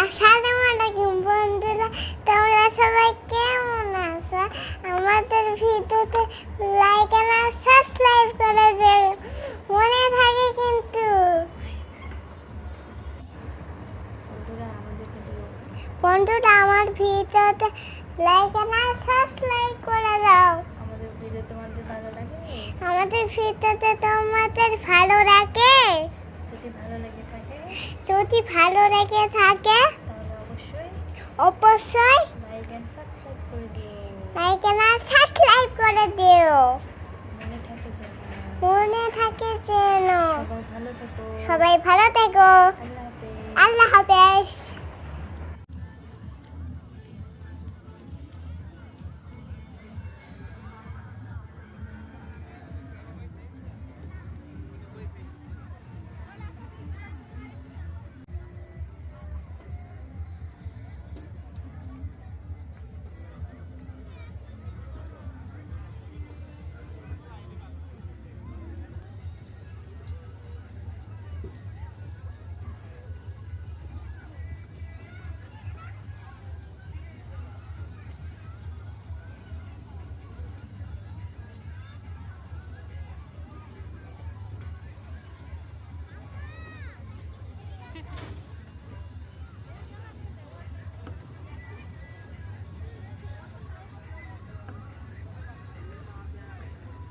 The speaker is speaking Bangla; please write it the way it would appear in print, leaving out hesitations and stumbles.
আসসালামু আলাইকুম বন্ধুরা, তোমরা সবাই কেমন আছো? আমাদের ভিডিওতে লাইক আর সাবস্ক্রাইব করে দিও, মনে থাকে কিন্তু। বন্ধুরা আমার ভিডিওতে লাইক আর সাবস্ক্রাইব করে দাও। আমাদের ভিডিও তোমাদের ভালো লাগে? আমাদের ভিডিওতে তোমাদের ভালো লাগে? যদি ভালো লেগে থাকে যদি ভালো লেগে থাকে তাহলে অবশ্যই লাইক এন্ড সাবস্ক্রাইব করে দিও। লাইক আর সাবস্ক্রাইব করে দিও। মনে থাকে যেন। মনে থাকে যেন। সবাই ভালো থেকো। সবাই ভালো থেকো। আল্লাহ হাফেজ। আল্লাহ হাফেজ।